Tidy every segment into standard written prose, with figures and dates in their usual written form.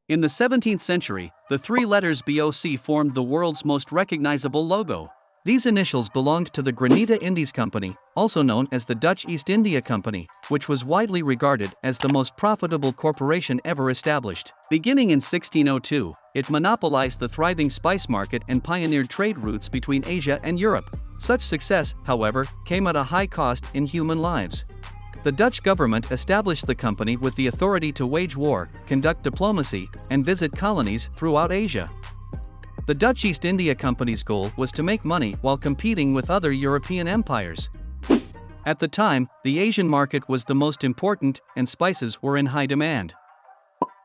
In the 17th century, the three letters BOC formed the world's most recognizable logo. These initials belonged to the Granita Indies Company, also known as the Dutch East India Company, which was widely regarded as the most profitable corporation ever established. Beginning in 1602, it monopolized the thriving spice market and pioneered trade routes between Asia and Europe. Such success, however, came at a high cost in human lives. The Dutch government established the company with the authority to wage war, conduct diplomacy, and visit colonies throughout Asia. The Dutch East India Company's goal was to make money while competing with other European empires. At the time, the Asian market was the most important, and spices were in high demand.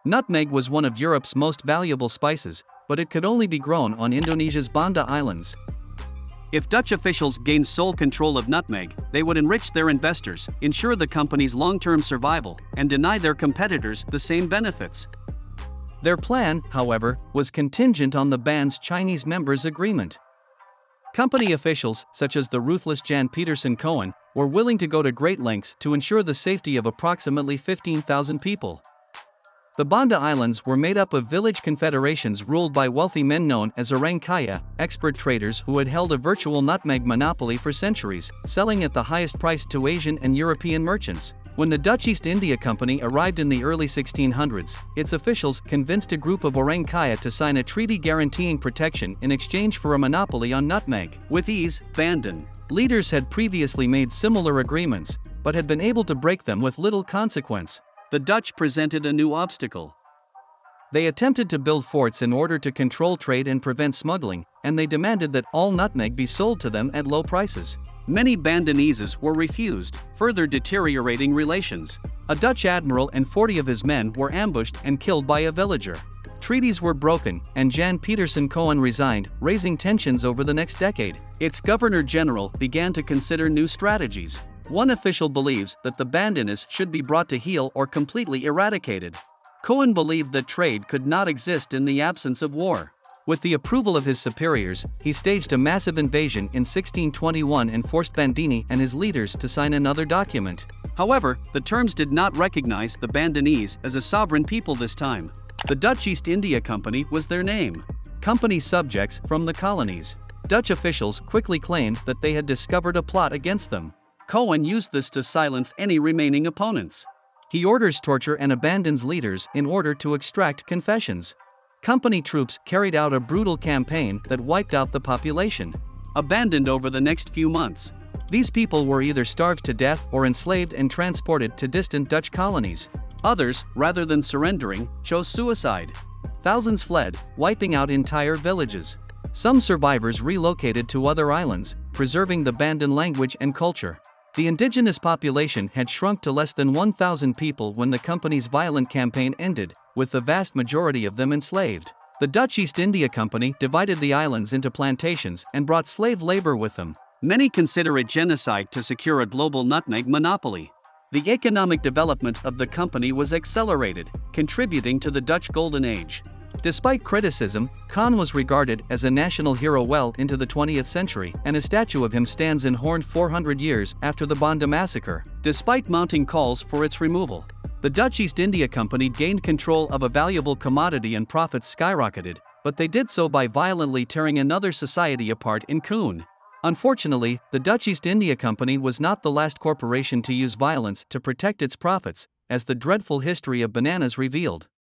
Nutmeg was one of Europe's most valuable spices, but it could only be grown on Indonesia's Banda Islands. If Dutch officials gained sole control of nutmeg, they would enrich their investors, ensure the company's long-term survival, and deny their competitors the same benefits. Their plan, however, was contingent on the band's Chinese members' agreement. Company officials, such as the ruthless Jan Peterson Cohen, were willing to go to great lengths to ensure the safety of approximately 15,000 people. The Banda Islands were made up of village confederations ruled by wealthy men known as orang kaya, expert traders who had held a virtual nutmeg monopoly for centuries, selling at the highest price to Asian and European merchants. When the Dutch East India Company arrived in the early 1600s, its officials convinced a group of orang kaya to sign a treaty guaranteeing protection in exchange for a monopoly on nutmeg. With ease, Bandan leaders had previously made similar agreements, but had been able to break them with little consequence. The Dutch presented a new obstacle. They attempted to build forts in order to control trade and prevent smuggling, and they demanded that all nutmeg be sold to them at low prices. Many Bandaneses were refused, further deteriorating relations. A Dutch admiral and 40 of his men were ambushed and killed by a villager. Treaties were broken, and Jan Peterson Cohen resigned, raising tensions over the next decade. Its governor-general began to consider new strategies. One official believes that the Bandanes should be brought to heel or completely eradicated. Cohen believed that trade could not exist in the absence of war. With the approval of his superiors, he staged a massive invasion in 1621 and forced Bandini and his leaders to sign another document. However, the terms did not recognize the Bandanese as a sovereign people this time. The Dutch East India Company was their name. Company subjects from the colonies. Dutch officials quickly claimed that they had discovered a plot against them. Cohen used this to silence any remaining opponents. He orders torture and abandons leaders in order to extract confessions. Company troops carried out a brutal campaign that wiped out the population. Abandoned over the next few months. These people were either starved to death or enslaved and transported to distant Dutch colonies. Others, rather than surrendering, chose suicide. Thousands fled, wiping out entire villages. Some survivors relocated to other islands, preserving the Bandan language and culture. The indigenous population had shrunk to less than 1,000 people when the company's violent campaign ended, with the vast majority of them enslaved. The Dutch East India Company divided the islands into plantations and brought slave labor with them. Many consider it genocide to secure a global nutmeg monopoly. The economic development of the company was accelerated, contributing to the Dutch Golden Age. Despite criticism, Khan was regarded as a national hero well into the 20th century, and a statue of him stands in Hoorn 400 years after the Banda massacre. Despite mounting calls for its removal, the Dutch East India Company gained control of a valuable commodity and profits skyrocketed, but they did so by violently tearing another society apart in Koen. Unfortunately, the Dutch East India Company was not the last corporation to use violence to protect its profits, as the dreadful history of bananas revealed.